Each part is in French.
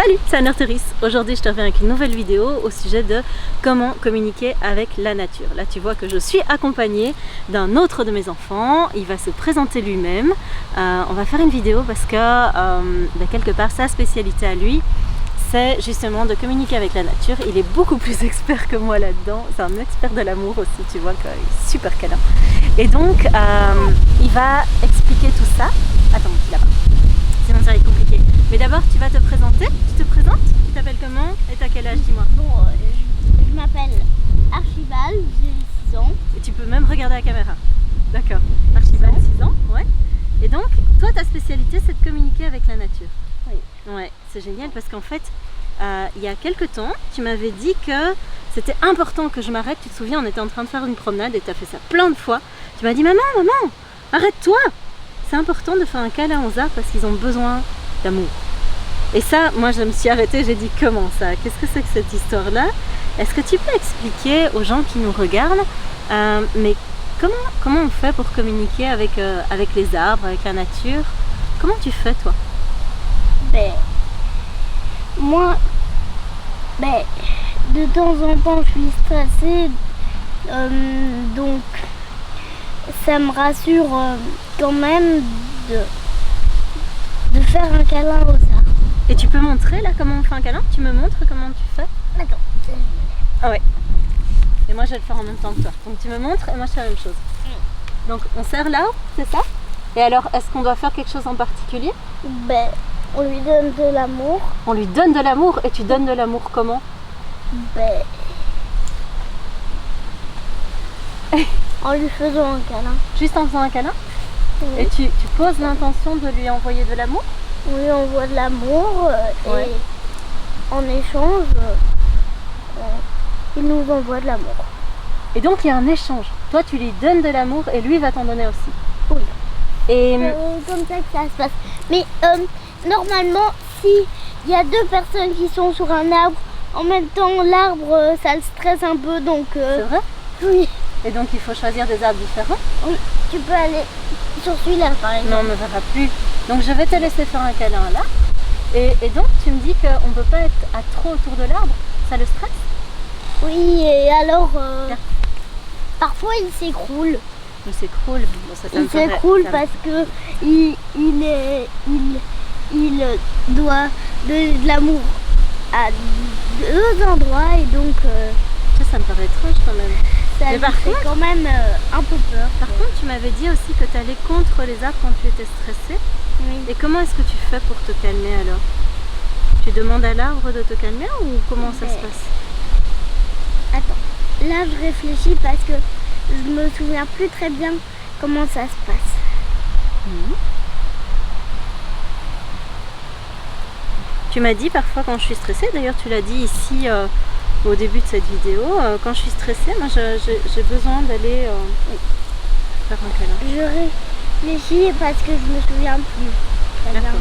Salut, c'est Anne-Arteris. Aujourd'hui, je te reviens avec une nouvelle vidéo au sujet de comment communiquer avec la nature. Là, tu vois que je suis accompagnée d'un autre de mes enfants. Il va se présenter lui-même. On va faire une vidéo parce que, quelque part, sa spécialité à lui, c'est justement de communiquer avec la nature. Il est beaucoup plus expert que moi là-dedans. C'est un expert de l'amour aussi, tu vois qu'il est super câlin. Et donc, il va expliquer tout ça. Attends, là-bas. Sinon ça va être compliqué. Mais d'abord, tu vas te présenter. Tu te présentes? Tu t'appelles comment? Et t'as quel âge, dis-moi? Bon, je m'appelle Archibald, j'ai 6 ans. Et tu peux même regarder la caméra. D'accord. Archibald, 6 ans, ouais. Et donc, toi, ta spécialité, c'est de communiquer avec la nature. Oui. Ouais, c'est génial parce qu'en fait, il y a quelques temps, tu m'avais dit que c'était important que je m'arrête. Tu te souviens, on était en train de faire une promenade et tu as fait ça plein de fois. Tu m'as dit, maman, arrête-toi! C'est important de faire un câlin aux arbres parce qu'ils ont besoin d'amour. Et ça, moi je me suis arrêtée, j'ai dit comment ça? Qu'est-ce que c'est que cette histoire-là? Est-ce que tu peux expliquer aux gens qui nous regardent, mais comment on fait pour communiquer avec les arbres, avec la nature? Comment tu fais toi? Moi, de temps en temps je suis stressée, donc ça me rassure quand même de faire un câlin aux arbres. Et tu peux montrer là comment on fait un câlin? Tu me montres comment tu fais? Attends. Ah ouais. Et moi je vais le faire en même temps que toi. Donc tu me montres et moi je fais la même chose. Donc on serre l'arbre, c'est ça? Et alors est-ce qu'on doit faire quelque chose en particulier? On lui donne de l'amour. On lui donne de l'amour. Et tu donnes de l'amour comment? En lui faisant un câlin. Juste en faisant un câlin? Oui. Et tu poses l'intention de lui envoyer de l'amour? On lui envoie de l'amour Ouais. et en échange, il nous envoie de l'amour. Et donc il y a un échange. Toi tu lui donnes de l'amour et lui va t'en donner aussi. Oui. Et C'est comme ça que ça se passe. Mais normalement, si il y a deux personnes qui sont sur un arbre, en même temps l'arbre ça le stresse un peu, donc c'est vrai? oui. Et donc il faut choisir des arbres différents? Oui, tu peux aller sur celui-là par exemple. Non, on ne me verra plus. Donc je vais te laisser faire un câlin là. Et donc tu me dis qu'on ne peut pas être à trop autour de l'arbre, ça le stresse? Oui, et alors parfois il s'écroule. Il s'écroule. Bon, ça Il s'écroule parce que il doit donner de l'amour à deux endroits et donc ça me paraît étrange quand même. ça Mais lui par fait contre- quand même un peu peur. Par contre, tu m'avais dit aussi que tu allais contre les arbres quand tu étais stressée. Oui. Et comment est-ce que tu fais pour te calmer alors? Tu demandes à l'arbre de te calmer ou comment ça se passe? Attends, là je réfléchis parce que je me souviens plus très bien comment ça se passe. Tu m'as dit parfois quand je suis stressée, d'ailleurs tu l'as dit ici au début de cette vidéo, quand je suis stressée, moi j'ai besoin d'aller faire un câlin. Je réfléchis parce que je me souviens plus très bien. D'accord.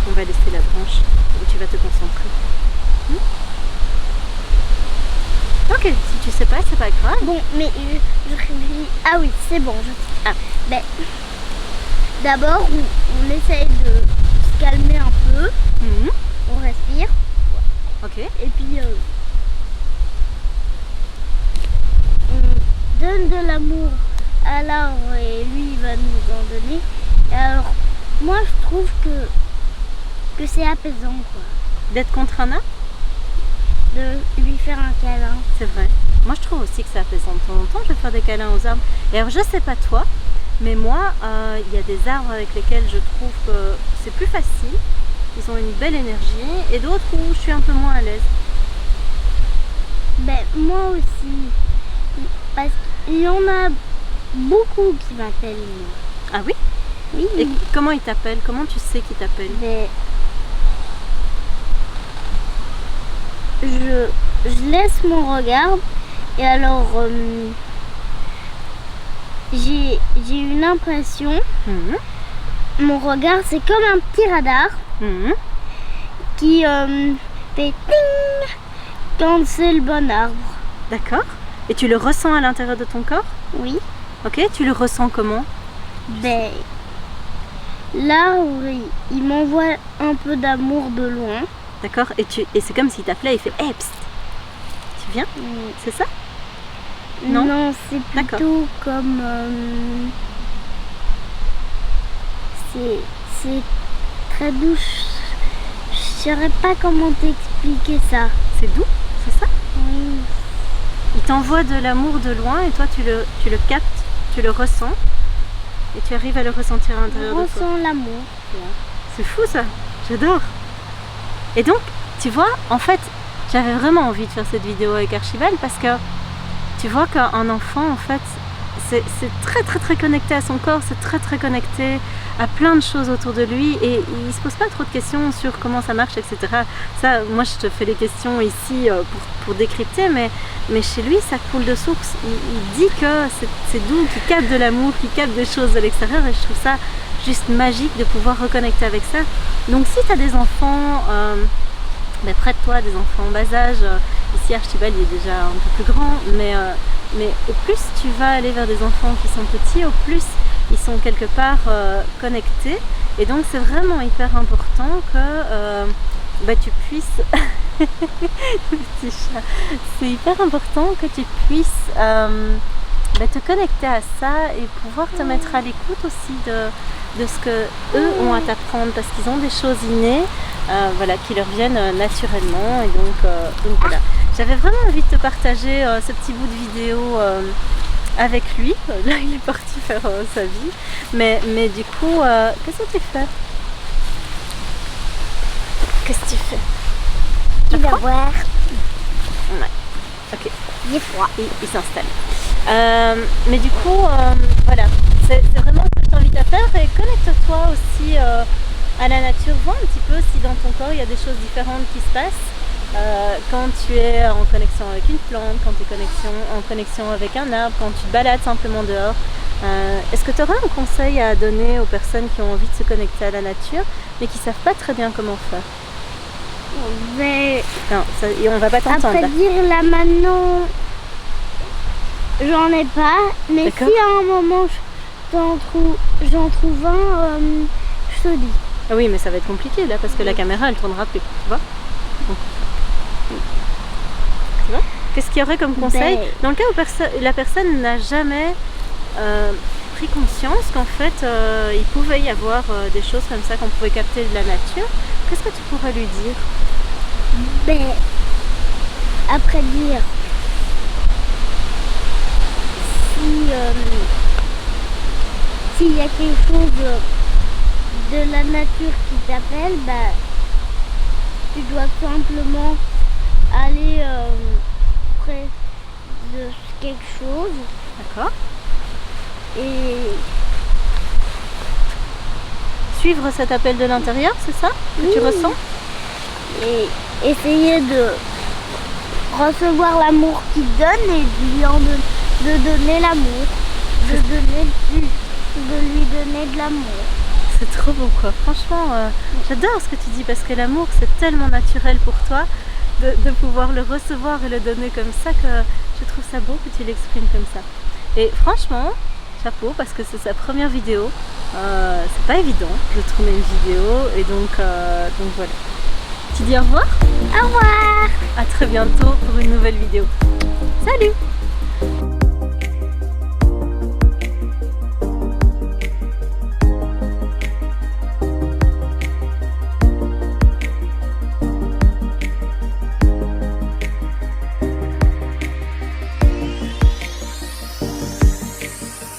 On va laisser la branche où tu vas te concentrer. Ok, si tu sais pas, c'est pas grave. Bon, mais je réfléchis. Ah oui, c'est bon. D'abord, on essaye de se calmer un peu. On respire. Ok. Et puis, on donne de l'amour à l'arbre et lui, il va nous en donner. Et alors, moi, je trouve que c'est apaisant, quoi, D'être contre un arbre, de lui faire un câlin. c'est vrai. Moi je trouve aussi que c'est apaisant. De temps en temps, je vais faire des câlins aux arbres. Et alors, je sais pas toi, mais moi, il y a des arbres avec lesquels je trouve que c'est plus facile. Ils ont une belle énergie. Et d'autres où je suis un peu moins à l'aise. Moi aussi. Parce qu'il y en a beaucoup qui m'appellent. Ah oui? Oui. Et comment ils t'appellent? Comment tu sais qu'ils t'appellent? Je laisse mon regard et alors j'ai une impression. Mon regard c'est comme un petit radar qui fait ting quand c'est le bon arbre. D'accord. Et tu le ressens à l'intérieur de ton corps? Oui. Ok, tu le ressens comment? Ben, l'arbre, il m'envoie un peu d'amour de loin. D'accord. Et c'est comme s'il t'appelait, il fait hey, psst, tu viens? C'est ça? Non, c'est plutôt comme... c'est très doux. Je saurais pas comment t'expliquer ça. C'est doux, c'est ça? Oui. Il t'envoie de l'amour de loin et toi tu le captes, tu le ressens et tu arrives à le ressentir à l'intérieur de toi. Je ressens l'amour. C'est fou ça, j'adore. Et donc, tu vois, en fait, j'avais vraiment envie de faire cette vidéo avec Archibald parce que tu vois qu'un enfant, en fait, c'est très très très connecté à son corps, c'est très très connecté à plein de choses autour de lui et il se pose pas trop de questions sur comment ça marche, etc. Ça, moi je te fais les questions ici pour décrypter, mais chez lui ça coule de source. Il dit que c'est doux, qu'il capte de l'amour, qu'il capte des choses de l'extérieur et je trouve ça juste magique de pouvoir reconnecter avec ça. Donc si tu as des enfants près de toi, des enfants en bas âge, ici Archibald il est déjà un peu plus grand, mais au plus tu vas aller vers des enfants qui sont petits, au plus ils sont quelque part connectés. Et donc c'est vraiment hyper important que tu puisses... Petit chat. C'est hyper important que tu puisses te connecter à ça et pouvoir te mettre à l'écoute aussi de ce que eux ont à t'apprendre parce qu'ils ont des choses innées qui leur viennent naturellement et donc voilà. J'avais vraiment envie de te partager ce petit bout de vidéo avec lui. Là il est parti faire sa vie mais du coup qu'est-ce que tu fais? Qu'est-ce que tu fais? Tu vas voir. Ouais. Ok. Il est froid. Il s'installe. Mais du coup, voilà, c'est vraiment ce que je t'invite à faire et connecte-toi aussi à la nature. Vois un petit peu si dans ton corps il y a des choses différentes qui se passent. Quand tu es en connexion avec une plante, quand tu es en connexion avec un arbre, quand tu te balades simplement dehors. Est-ce que tu aurais un conseil à donner aux personnes qui ont envie de se connecter à la nature mais qui ne savent pas très bien comment faire? Mais non, et on va pas t'entendre. Après dire là maintenant, j'en ai pas. Mais si à un moment j'en trouve un, je te dis. Ah oui, mais ça va être compliqué là parce que la caméra elle tournera plus, tu vois. Tu vois? Qu'est-ce qu'il y aurait comme conseil dans le cas où la personne n'a jamais pris conscience qu'en fait il pouvait y avoir des choses comme ça qu'on pouvait capter de la nature? Qu'est-ce que tu pourrais lui dire? Après dire s'il y a quelque chose de la nature qui t'appelle, tu dois simplement aller près de quelque chose. D'accord. Et suivre cet appel de l'intérieur, c'est ça que tu ressens? Et essayer de recevoir l'amour qu'il donne et de donner l'amour, de lui donner de l'amour. C'est trop beau quoi, franchement j'adore ce que tu dis parce que l'amour c'est tellement naturel pour toi de pouvoir le recevoir et le donner comme ça que je trouve ça beau que tu l'exprimes comme ça. Et franchement, chapeau parce que c'est sa première vidéo, c'est pas évident de tourner une vidéo et donc voilà. Tu dis au revoir? Au revoir! À très bientôt pour une nouvelle vidéo. Salut!